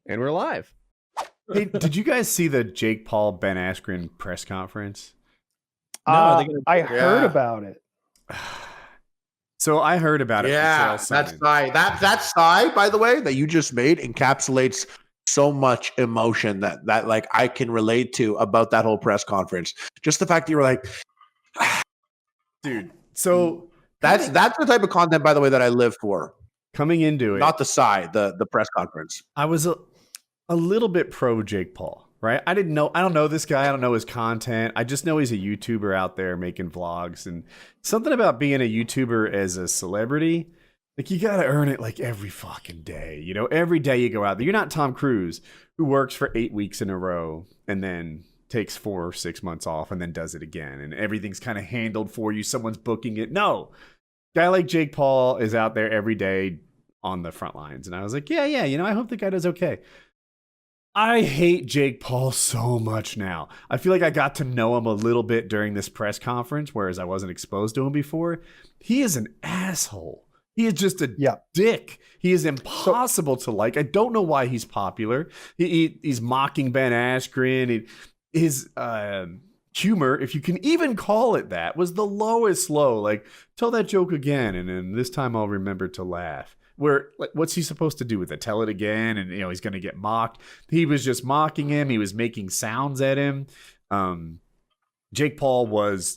And we're live. Hey, did you guys see the Jake Paul Ben Askren press conference? No, I heard about it. So I heard about it. Yeah, that sigh, by the way, that you just made encapsulates so much emotion that like I can relate to about that whole press conference. Just the fact that you were like, dude. So that's the type of content, by the way, that I live for. Coming into it, not the sigh, the press conference. I was a little bit pro Jake Paul, right? I don't know this guy. I don't know his content. I just know he's a YouTuber out there making vlogs, and something about being a YouTuber as a celebrity, like you got to earn it like every fucking day. You know, every day you go out there. You're not Tom Cruise who works for 8 weeks in a row and then takes 4 or 6 months off and then does it again. And everything's kind of handled for you. Someone's booking it. No, guy like Jake Paul is out there every day on the front lines. And I was like, yeah, you know, I hope the guy does okay. I hate Jake Paul so much now. I feel like I got to know him a little bit during this press conference, whereas I wasn't exposed to him before. He is an asshole. He is just a dick. He is impossible to like. I don't know why he's popular. He's mocking Ben Askren. His humor, if you can even call it that, was the lowest low. Like, tell that joke again, and then this time I'll remember to laugh. Where, like, what's he supposed to do with it? Tell it again, and you know he's going to get mocked. He was just mocking him. He was making sounds at him. Jake Paul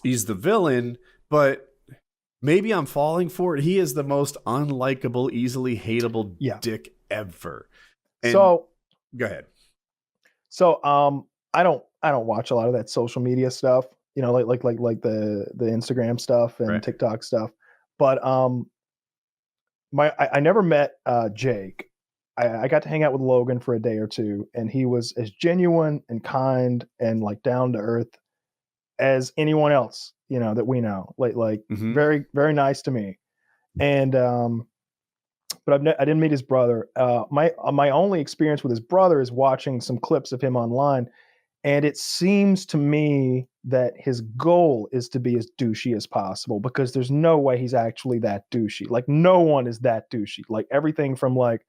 he's the villain, but maybe I'm falling for it. He is the most unlikable, easily hateable dick ever. And so go ahead. So I don't watch a lot of that social media stuff. You know, like the Instagram stuff and TikTok stuff. But I never met Jake. I got to hang out with Logan for a day or two, and he was as genuine and kind and like down to earth as anyone else, you know, that we know. Like very, very nice to me. And but I didn't meet his brother. My only experience with his brother is watching some clips of him online, and it seems to me that his goal is to be as douchey as possible, because there's no way he's actually that douchey. Like, no one is that douchey. Like, everything from like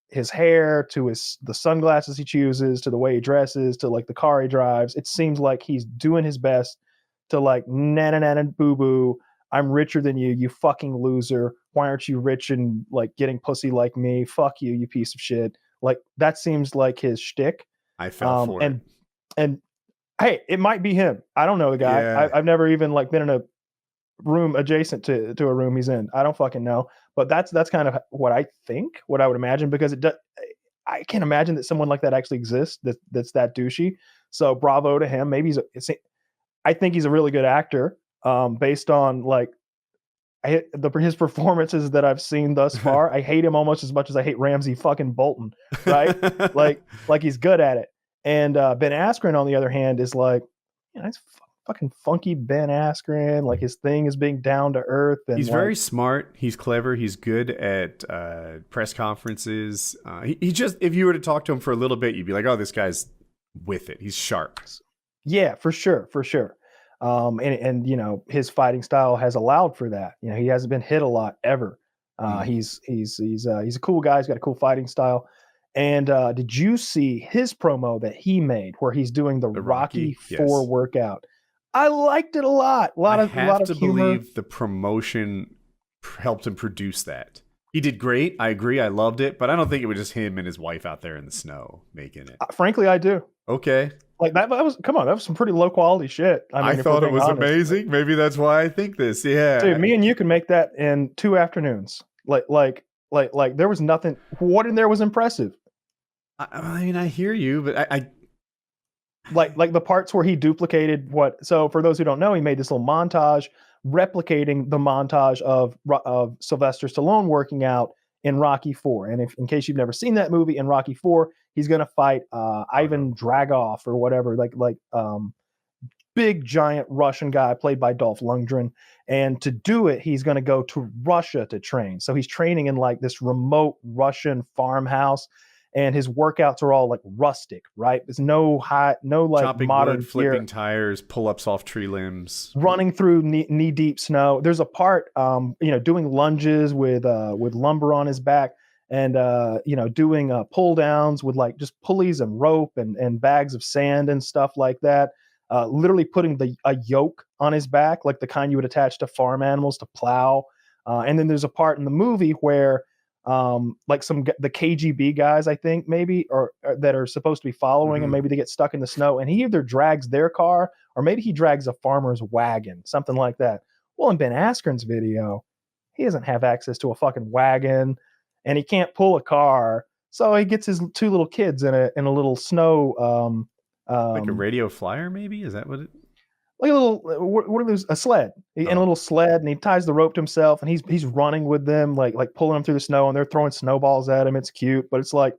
his hair to the sunglasses he chooses to the way he dresses to like the car he drives. It seems like he's doing his best to like, na boo boo. I'm richer than you, you fucking loser. Why aren't you rich and like getting pussy like me? Fuck you, you piece of shit. Like, that seems like his shtick. I fell for it. And hey, it might be him. I don't know the guy. Yeah. I've never even like been in a room adjacent to a room he's in. I don't fucking know. But that's kind of what I think, what I would imagine, because I can't imagine that someone like that actually exists. That's that douchey. So bravo to him. Maybe I think he's a really good actor. Based on like his performances that I've seen thus far. I hate him almost as much as I hate Ramsey fucking Bolton, right? like he's good at it. And Ben Askren, on the other hand, is like, you know, it's fucking funky Ben Askren. Like, his thing is being down to earth. And he's very smart. He's clever. He's good at press conferences. He just, if you were to talk to him for a little bit, you'd be like, oh, this guy's with it. He's sharp. Yeah, for sure. And you know, his fighting style has allowed for that. You know, he hasn't been hit a lot ever. He's a cool guy. He's got a cool fighting style. And did you see his promo that he made where he's doing the Rocky 4 workout? I liked it a lot. I have to believe the promotion helped him produce that. He did great. I agree. I loved it, but I don't think it was just him and his wife out there in the snow making it. Frankly, I do. Okay. Like that was, come on, that was some pretty low quality shit. I mean, I thought it was amazing. Maybe that's why I think this. Yeah. Dude, me and you can make that in 2 afternoons. Like there was nothing. What in there was impressive? I mean, I hear you, but I like the parts where he duplicated what. So for those who don't know, he made this little montage replicating the montage of Sylvester Stallone working out in Rocky 4. And if, in case you've never seen that movie, in Rocky 4, he's going to fight Ivan Dragoff or whatever, like big giant Russian guy played by Dolph Lundgren. And to do it, he's going to go to Russia to train. So he's training in like this remote Russian farmhouse, and his workouts are all like rustic, right? There's no like chopping modern wood, flipping gear. tires, pull-ups off tree limbs, running through knee deep snow. There's a part, doing lunges with lumber on his back. and doing pull downs with like just pulleys and rope and bags of sand and stuff like that. Literally putting a yoke on his back, like the kind you would attach to farm animals to plow. And then there's a part in the movie where like the KGB guys, I think maybe, or that are supposed to be following him, maybe they get stuck in the snow, and he either drags their car or maybe he drags a farmer's wagon, something like that. Well, in Ben Askren's video, he doesn't have access to a fucking wagon, and he can't pull a car, so he gets his two little kids in a little snow. Like a radio flyer, maybe? Is that what it? Like a little, what are those? A sled, and a little sled, and he ties the rope to himself, and he's running with them, like pulling them through the snow, and they're throwing snowballs at him. It's cute, but it's like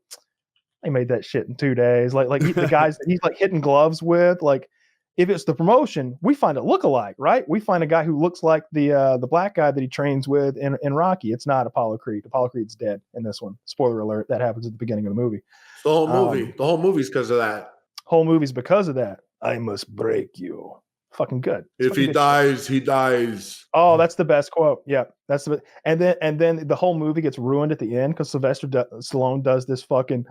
they made that shit in 2 days. Like the guys that he's like hitting gloves with, like if it's the promotion, we find a lookalike, right? We find a guy who looks like the black guy that he trains with in Rocky. It's not Apollo Creed. Apollo Creed's dead in this one. Spoiler alert. That happens at the beginning of the movie. The whole movie. The whole movie's because of that. Whole movie's because of that. I must break you. Fucking good. If he dies, he dies. Oh, that's the best quote. Yeah, that's the. And then the whole movie gets ruined at the end because Sylvester Stallone does this fucking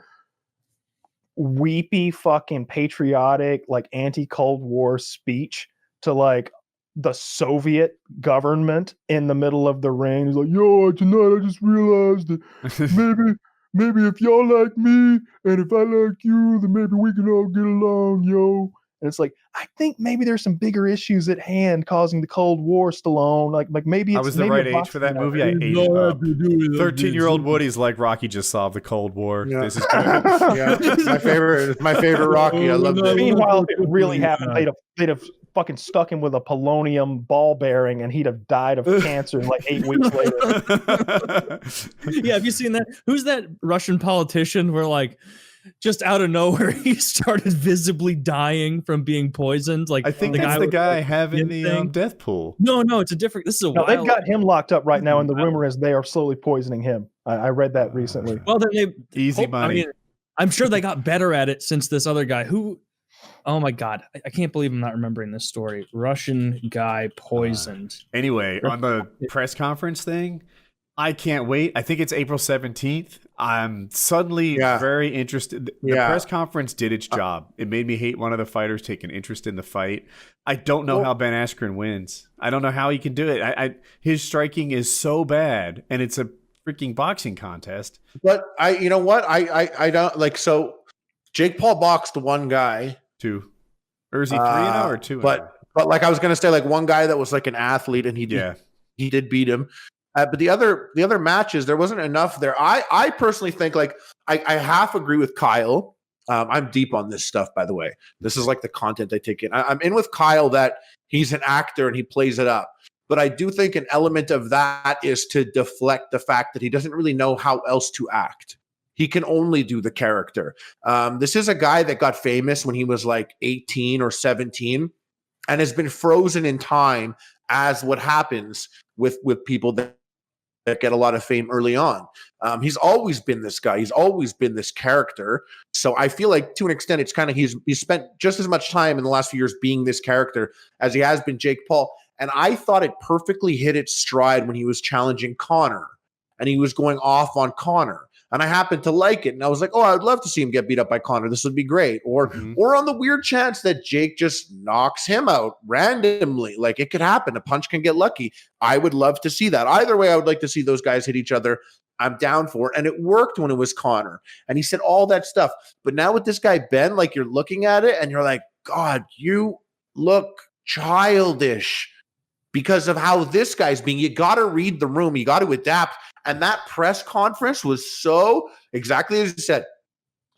weepy, fucking patriotic, like anti-Cold War speech to like the Soviet government in the middle of the ring. He's like, "Yo, tonight I just realized that maybe if y'all like me and if I like you, then maybe we can all get along, yo." And it's like, I think maybe there's some bigger issues at hand causing the Cold War, Stallone. Like maybe it's, I was the right age for that movie. I aged up. 13-year-old Woody's like, Rocky just solved the Cold War. Yeah. This is good. Yeah, my favorite Rocky. I love it. Meanwhile, if it really happened, they'd have fucking stuck him with a polonium ball bearing, and he'd have died of cancer like 8 weeks later. Yeah, have you seen that? Who's that Russian politician where like just out of nowhere he started visibly dying from being poisoned? Like I think that's the guy having the death pool. No, it's a different. This is a. No, they've got him locked up right now, and the rumor is they are slowly poisoning him. I read that recently. Well, then they easy money. I mean, I'm sure they got better at it since this other guy who. Oh my God, I can't believe I'm not remembering this story. Russian guy poisoned. Anyway, on the press conference thing, I can't wait. I think it's April 17th. I'm suddenly very interested. The press conference did its job. It made me hate one of the fighters, take an interest in the fight. I don't know how Ben Askren wins. I don't know how he can do it. His striking is so bad, and it's a freaking boxing contest. But you know what? I don't like. So Jake Paul boxed one guy. 2, or is he 3-0 or 2? But like I was gonna say, like one guy that was like an athlete, and he did beat him. But the other matches, there wasn't enough there. I personally think like I half agree with Kyle. I'm deep on this stuff, by the way. This is like the content I take in. I'm in with Kyle that he's an actor and he plays it up. But I do think an element of that is to deflect the fact that he doesn't really know how else to act. He can only do the character. This is a guy that got famous when he was like 18 or 17 and has been frozen in time as what happens with people that get a lot of fame early on. He's always been this guy. He's always been this character. So I feel like to an extent, it's kind of he's spent just as much time in the last few years being this character as he has been Jake Paul. And I thought it perfectly hit its stride when he was challenging Conor and he was going off on Conor. And I happened to like it. And I was like, oh, I would love to see him get beat up by Conor. This would be great. Or on the weird chance that Jake just knocks him out randomly. Like it could happen. A punch can get lucky. I would love to see that. Either way, I would like to see those guys hit each other. I'm down for it. And it worked when it was Conor. And he said all that stuff. But now with this guy, Ben, like you're looking at it and you're like, God, you look childish because of how this guy's being. You got to read the room. You got to adapt. And that press conference was so exactly as you said,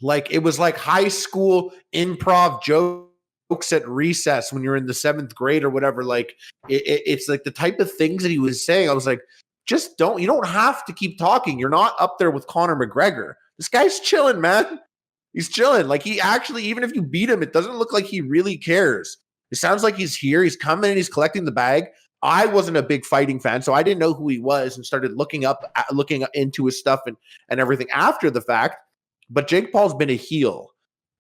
like it was like high school improv jokes at recess when you're in the 7th grade or whatever. Like it's like the type of things that he was saying. I was like, you don't have to keep talking. You're not up there with Conor McGregor. This guy's chilling, man. He's chilling. Like he actually, even if you beat him, it doesn't look like he really cares. It sounds like he's here. He's coming and he's collecting the bag. I wasn't a big fighting fan, so I didn't know who he was and started looking into his stuff and everything after the fact. But Jake Paul's been a heel,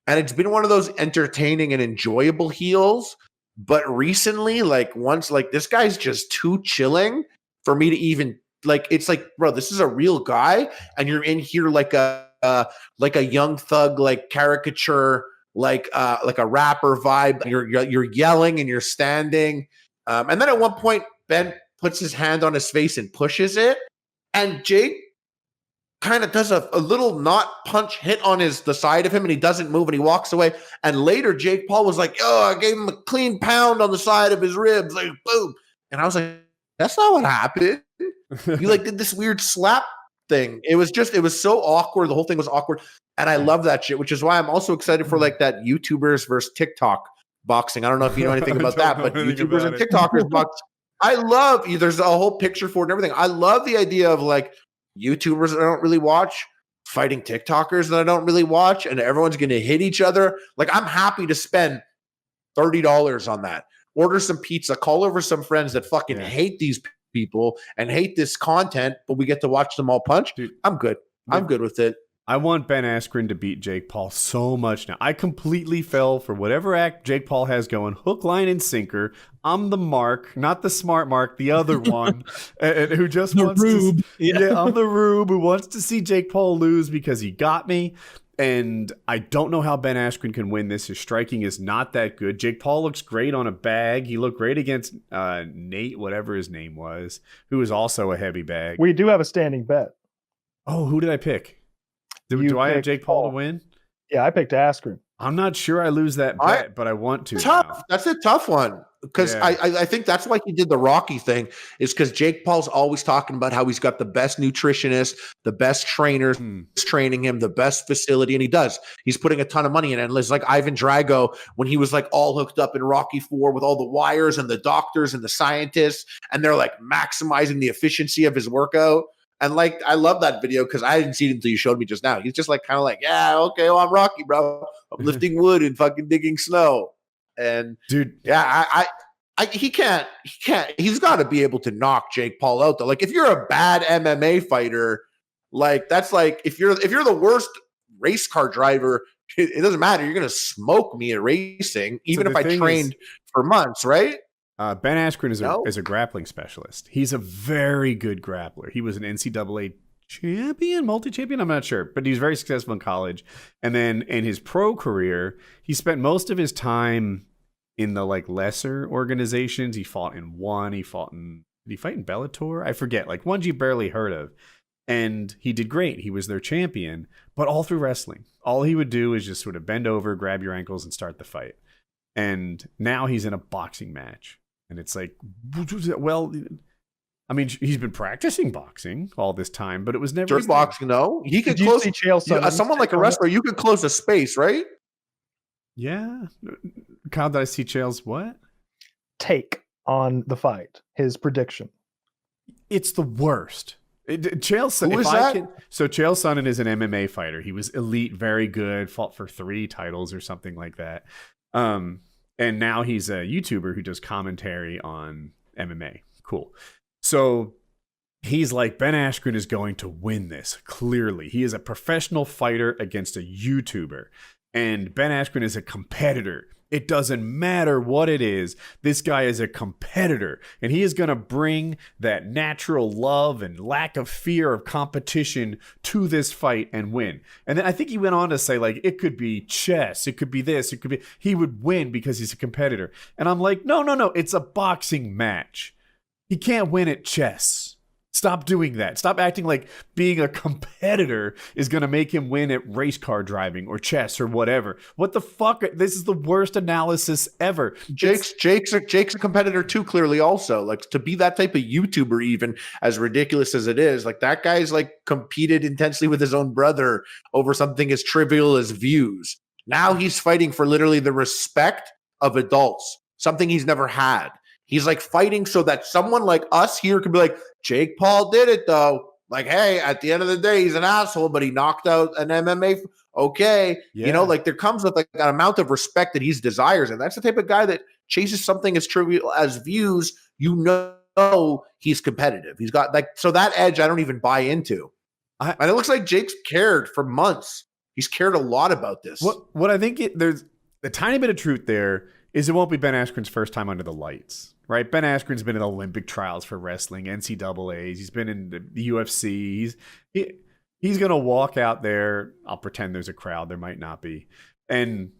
and it's been one of those entertaining and enjoyable heels. But recently, like once, like this guy's just too chilling for me to even like it's like, bro, this is a real guy, and you're in here like a young thug, like caricature, like a rapper vibe. You're yelling and you're standing, and then at one point Ben puts his hand on his face and pushes it, and Jake kind of does a little not punch hit on the side of him, and he doesn't move and he walks away. And later Jake Paul was like, "Oh, I gave him a clean pound on the side of his ribs," like boom. And I was like, "That's not what happened. You like did this weird slap thing." It was so awkward. The whole thing was awkward, and I love that shit. Which is why I'm also excited for like that YouTubers versus TikTok boxing. I don't know if you know anything about that, but YouTubers and TikTokers box. I love. There's a whole picture for it and everything. I love the idea of like YouTubers that I don't really watch fighting TikTokers that I don't really watch, and everyone's going to hit each other. Like, I'm happy to spend $30 on that. Order some pizza, call over some friends that fucking hate these people and hate this content, but we get to watch them all punch. Dude, I'm good. I'm good with it. I want Ben Askren to beat Jake Paul so much now. I completely fell for whatever act Jake Paul has going. Hook, line, and sinker. I'm the Mark, not the smart Mark, the other one, who just wants Rube. I'm the Rube who wants to see Jake Paul lose because he got me. And I don't know how Ben Askren can win this. His striking is not that good. Jake Paul looks great on a bag. He looked great against Nate, whatever his name was, who was also a heavy bag. We do have a standing bet. Oh, who did I pick? Do I have Jake Paul to win? Yeah, I picked Askren. I'm not sure I lose that bet, but I want to. Tough. Now. That's a tough one. Because I think that's why he did the Rocky thing, is because Jake Paul's always talking about how he's got the best nutritionist, the best trainers training him, the best facility, and he does. He's putting a ton of money in it. And it's like Ivan Drago, when he was like all hooked up in Rocky IV with all the wires and the doctors and the scientists, and they're like maximizing the efficiency of his workout. And like, I love that video because I didn't see it until you showed me just now. He's just like, kind of like, yeah, okay, well, I'm Rocky, bro. I'm lifting wood and fucking digging snow. And dude, yeah, he can't. He's got to be able to knock Jake Paul out though. Like, if you're a bad MMA fighter, like that's like if you're the worst race car driver, it doesn't matter. You're gonna smoke me at racing, even if I trained for months, right? Ben Askren is a grappling specialist. He's a very good grappler. He was an NCAA champion, multi-champion, I'm not sure, but he was very successful in college. And then in his pro career, he spent most of his time in the like lesser organizations. He fought in one. Did he fight in Bellator? I forget. Like ones you barely heard of. And he did great. He was their champion, but all through wrestling. All he would do is just sort of bend over, grab your ankles, and start the fight. And now he's in a boxing match. And it's like, well, I mean, he's been practicing boxing all this time, but it was never just boxing. No, he could close. Someone like a wrestler, you could close a space, right? Yeah. Kyle, did I see Chael's what? Take on the fight. His prediction. It's the worst. Chael Sonnen is an MMA fighter. He was elite, very good, fought for 3 titles or something like that. And now he's a YouTuber who does commentary on MMA. Cool. So he's like, Ben Askren is going to win this. Clearly, he is a professional fighter against a YouTuber. And Ben Askren is a competitor. It doesn't matter what it is. This guy is a competitor. And he is going to bring that natural love and lack of fear of competition to this fight and win. And then I think he went on to say, like, it could be chess. It could be this. It could be... He would win because he's a competitor. And I'm like, no. It's a boxing match. He can't win at chess. Stop doing that. Stop acting like being a competitor is going to make him win at race car driving or chess or whatever. What the fuck? This is the worst analysis ever. Jake's a competitor too, clearly also. Like, to be that type of YouTuber, even as ridiculous as it is, like that guy's like competed intensely with his own brother over something as trivial as views. Now he's fighting for literally the respect of adults, something he's never had. He's like fighting so that someone like us here could be like, Jake Paul did it though. Like, hey, at the end of the day, he's an asshole, but he knocked out an MMA. Okay. Yeah. You know, like there comes with like an amount of respect that he desires. And that's the type of guy that chases something as trivial as views. You know, he's competitive. He's got like, so that edge I don't even buy into. And it looks like Jake's cared for months. He's cared a lot about this. What I think there's a tiny bit of truth there is it won't be Ben Askren's first time under the lights. right? Ben Askren's been in Olympic trials for wrestling, NCAAs. He's been in the UFC. He's gonna walk out there. I'll pretend there's a crowd. There might not be, and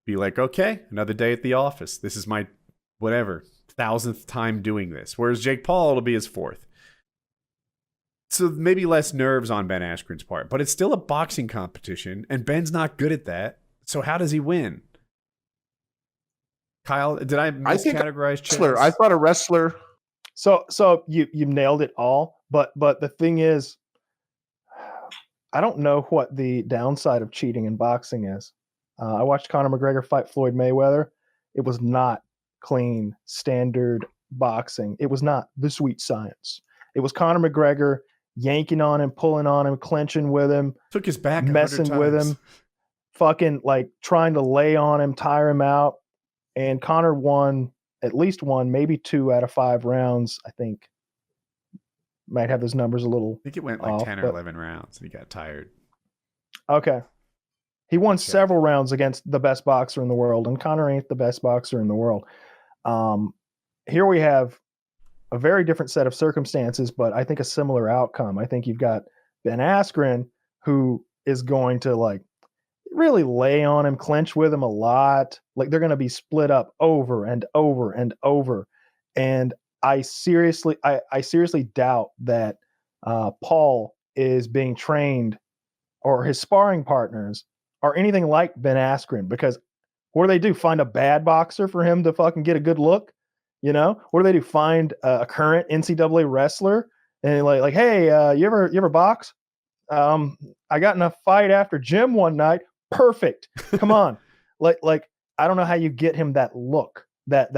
be like, okay, another day at the office. This is my whatever 1,000th time doing this. Whereas Jake Paul, it'll be his 4th. So maybe less nerves on Ben Askren's part, but it's still a boxing competition, and Ben's not good at that. So how does he win? Kyle, did I miscategorize wrestler? I thought a wrestler. So you nailed it all, but the thing is, I don't know what the downside of cheating in boxing is. I watched Conor McGregor fight Floyd Mayweather. It was not clean, standard boxing. It was not the sweet science. It was Conor McGregor yanking on him, pulling on him, clenching with him, took his back, messing with him, fucking like trying to lay on him, tire him out. And Conor won at least 1, maybe 2 out of 5 rounds. I think might have those numbers a little. I think it went like off, 10 or 11 rounds, and he got tired. Okay. He won several rounds against the best boxer in the world, and Conor ain't the best boxer in the world. Here we have a very different set of circumstances, but I think a similar outcome. I think you've got Ben Askren, who is going to like really lay on him, clench with him a lot. Like they're going to be split up over and over and over. And I seriously doubt that Paul is being trained or his sparring partners are anything like Ben Askren, because what do? Find a bad boxer for him to fucking get a good look? You know, what do? Find a current NCAA wrestler and like, hey, you ever box? I got in a fight after gym one night. Perfect. Come on. like I don't know how you get him that look, that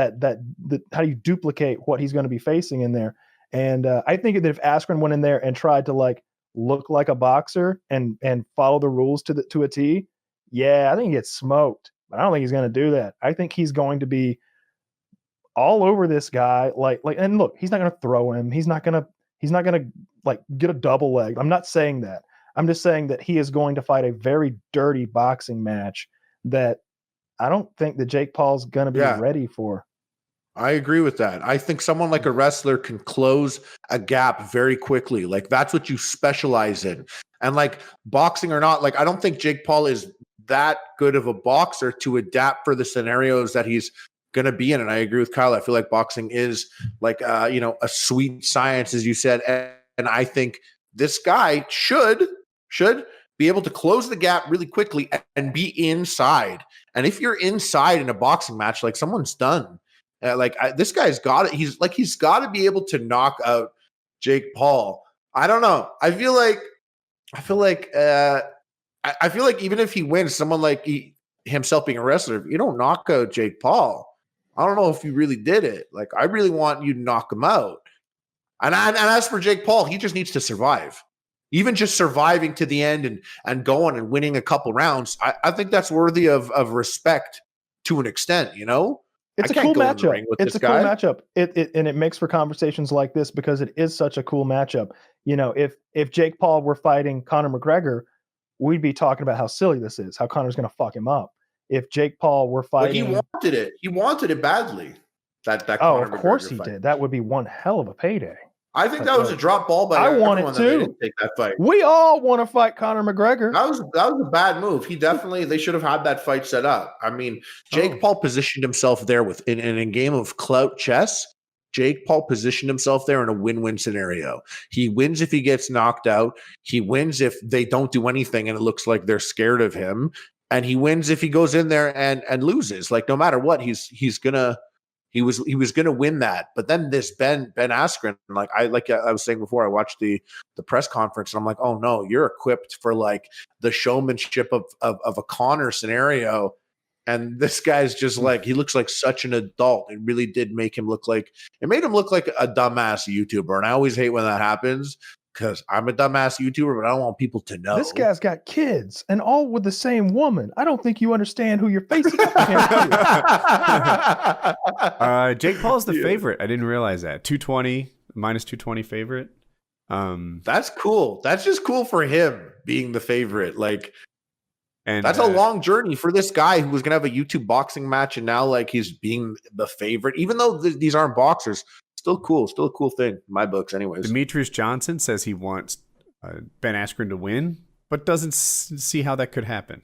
how do you duplicate what he's going to be facing in there? And I think that if Askren went in there and tried to like look like a boxer and follow the rules to a T, yeah, I think he gets smoked. But I don't think he's going to do that. I think he's going to be all over this guy. Like, and look, he's not going to throw him. He's not going to like get a double leg. I'm not saying that. I'm just saying that he is going to fight a very dirty boxing match that I don't think that Jake Paul's going to be ready for. I agree with that. I think someone like a wrestler can close a gap very quickly. Like that's what you specialize in. And like boxing or not, like I don't think Jake Paul is that good of a boxer to adapt for the scenarios that he's going to be in. And I agree with Kyle. I feel like boxing is like, a sweet science, as you said. And I think this guy should be able to close the gap really quickly and be inside. And if you're inside in a boxing match, like someone's done. This guy's got it. He's got to be able to knock out Jake Paul. I don't know. I feel like even if he wins, someone like himself being a wrestler, if you don't knock out Jake Paul, I don't know if you really did it. Like I really want you to knock him out. And as for Jake Paul, he just needs to survive. Even just surviving to the end and going and winning a couple rounds, I think that's worthy of respect to an extent, you know? It's a cool matchup. It's a cool matchup. It makes for conversations like this because it is such a cool matchup. You know, if Jake Paul were fighting Conor McGregor, we'd be talking about how silly this is, how Conor's going to fuck him up. If Jake Paul were fighting, he wanted it. He wanted it badly. That Conor of course he did. That would be one hell of a payday. I think that was a drop ball by everyone. I want it too. Didn't take that fight. We all want to fight Conor McGregor. That was a bad move. They should have had that fight set up. I mean, Jake Paul positioned himself there in a game of clout chess. Jake Paul positioned himself there in a win-win scenario. He wins if he gets knocked out. He wins if they don't do anything and it looks like they're scared of him. And he wins if he goes in there and loses. Like no matter what, he was gonna win that. But then this Ben Askren, like I was saying before, I watched the press conference and I'm like, oh no, you're equipped for like the showmanship of a Conor scenario. And this guy's just like, he looks like such an adult. It really did make him look like a dumbass YouTuber. And I always hate when that happens because I'm a dumbass YouTuber, but I don't want people to know. This guy's got kids and all with the same woman. I don't think you understand who you're facing. Jake Paul's the favorite. I didn't realize that. 220, minus 220 favorite. That's cool. That's just cool for him being the favorite. Like, And that's a long journey for this guy who was going to have a YouTube boxing match, and now like he's being the favorite, even though these aren't boxers. Still cool thing in my books, anyways. Demetrius Johnson says he wants Ben Askren to win, but doesn't see how that could happen.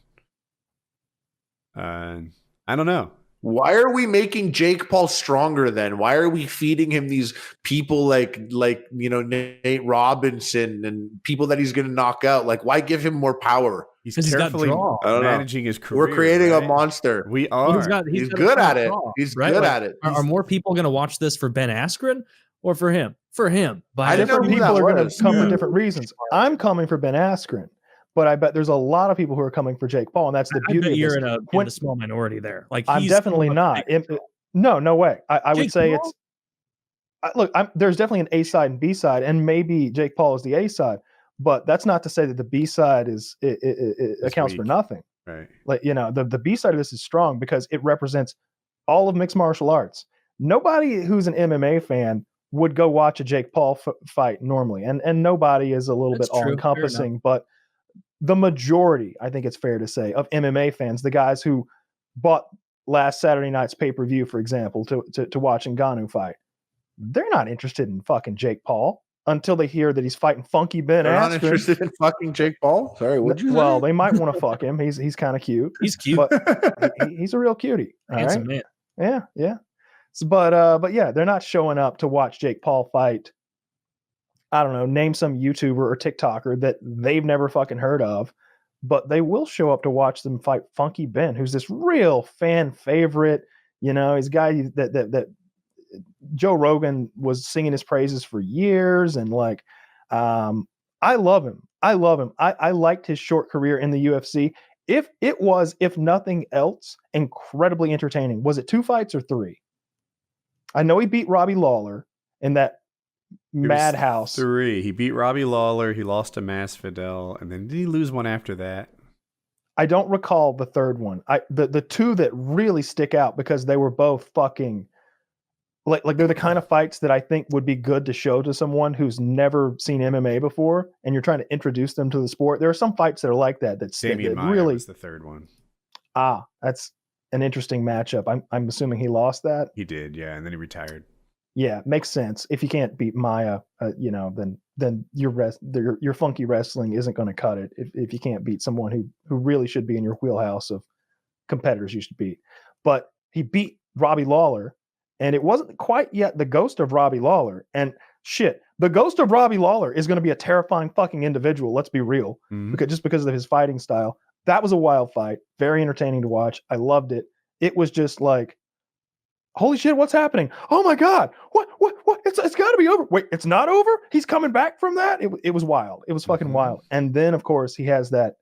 I don't know. Why are we making Jake Paul stronger then? Why are we feeding him these people like Nate Robinson and people that he's going to knock out? Like, why give him more power? He's carefully managing his career. We're creating a monster. We are. He's good at it. He's good at it. Are more people going to watch this for Ben Askren or for him? For him. I didn't know Different people are going to come for different reasons. I'm coming for Ben Askren, but I bet there's a lot of people who are coming for Jake Paul, and that's the beauty of you're this. in a small minority there. Like, I'm definitely not. No way. I would say Paul? there's definitely an A side and B side, and maybe Jake Paul is the A side, but that's not to say that the B side it accounts for nothing. Right. Like, the B side of this is strong because it represents all of mixed martial arts. Nobody who's an MMA fan would go watch a Jake Paul fight normally, and nobody is a little bit all encompassing, but the majority, I think it's fair to say, of MMA fans, the guys who bought last Saturday night's pay-per-view, for example, to watch Ngannou fight, they're not interested in fucking Jake Paul until they hear that he's fighting Funky Ben Askren. They're not interested in fucking Jake Paul? Sorry, what'd you say? Well, they might want to fuck him. He's kind of cute. He's cute. But he's a real cutie. Handsome man. Yeah. So, but yeah, they're not showing up to watch Jake Paul fight. I don't know, name some YouTuber or TikToker that they've never fucking heard of, but they will show up to watch them fight Funky Ben, who's this real fan favorite. He's a guy that Joe Rogan was singing his praises for years, and I love him. I liked his short career in the UFC. If nothing else, incredibly entertaining. Was it 2 fights or 3? I know he beat Robbie Lawler in that madhouse. 3. He beat Robbie Lawler. He lost to Masvidal, and then did he lose one after that? I don't recall the third one. The 2 that really stick out because they were both fucking like they're the kind of fights that I think would be good to show to someone who's never seen MMA before, and you're trying to introduce them to the sport. There are some fights that are like that. Damian Maia really was the third one. That's an interesting matchup. I'm assuming he lost that. He did, yeah, and then he retired. Yeah, makes sense. If you can't beat Maya, then your funky wrestling isn't going to cut it. If you can't beat someone who really should be in your wheelhouse of competitors you should beat. But he beat Robbie Lawler, and it wasn't quite yet the ghost of Robbie Lawler. And shit, the ghost of Robbie Lawler is going to be a terrifying fucking individual. Let's be real, because of his fighting style. That was a wild fight, very entertaining to watch. I loved it. It was just like, holy shit, what's happening? Oh my God. What? It's got to be over. Wait, it's not over? He's coming back from that? It was wild. It was fucking wild. And then, of course, he has that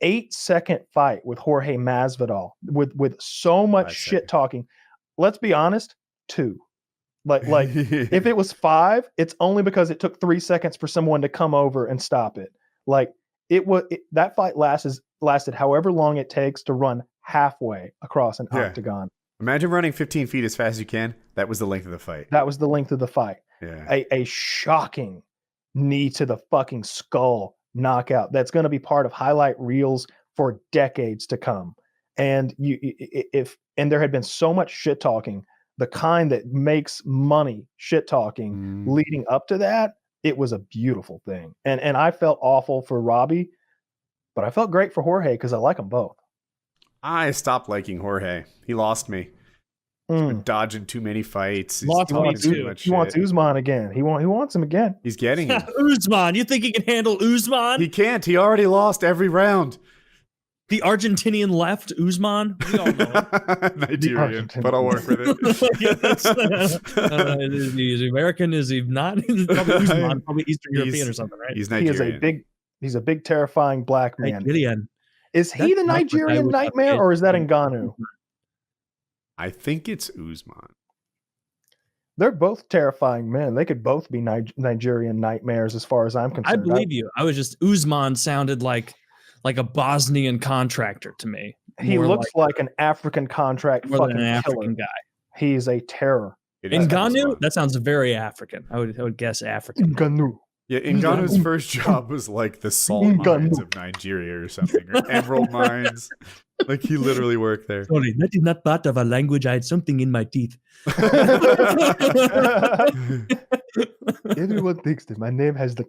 8-second fight with Jorge Masvidal with so much shit talking. Let's be honest, 2. Like if it was 5, it's only because it took 3 seconds for someone to come over and stop it. Like that fight lasted however long it takes to run halfway across an octagon. Imagine running 15 feet as fast as you can. That was the length of the fight. That was the length of the fight. Yeah. A shocking knee to the fucking skull knockout that's going to be part of highlight reels for decades to come. And there had been so much shit talking, the kind that makes money shit talking leading up to that, it was a beautiful thing. And I felt awful for Robbie, but I felt great for Jorge because I like them both. I stopped liking Jorge. He lost me. He's been dodging too many fights. He wants Usman again. He wants him again. He's getting him. Usman. You think he can handle Usman? He can't. He already lost every round. The Argentinian left, Usman. We all know it. Nigerian, but I'll work with it. Is he American? Is he not? Probably Usman, probably Eastern European or something, right? He's Nigerian. He's a big, terrifying black man. Nigerian. Is he the Nigerian nightmare, or is that Ngannou? I think it's Usman. They're both terrifying men. They could both be Nigerian nightmares, as far as I'm concerned. I believe you. I was just Usman sounded like a Bosnian contractor to me. He looks like an African contract fucking an African killer. guy. He's a terror. Ngannou? That sounds very African. I would guess African. Ngannou. Yeah, Ngannou's first job was like the salt mines of Nigeria or something, or emerald mines. Like he literally worked there. Sorry, that is not part of a language. I had something in my teeth. Everyone thinks that my name has the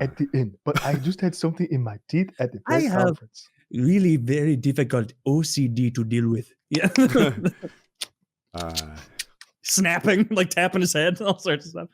at the end, but I just had something in my teeth at the press conference. Really very difficult OCD to deal with. Yeah. Snapping, like tapping his head, all sorts of stuff.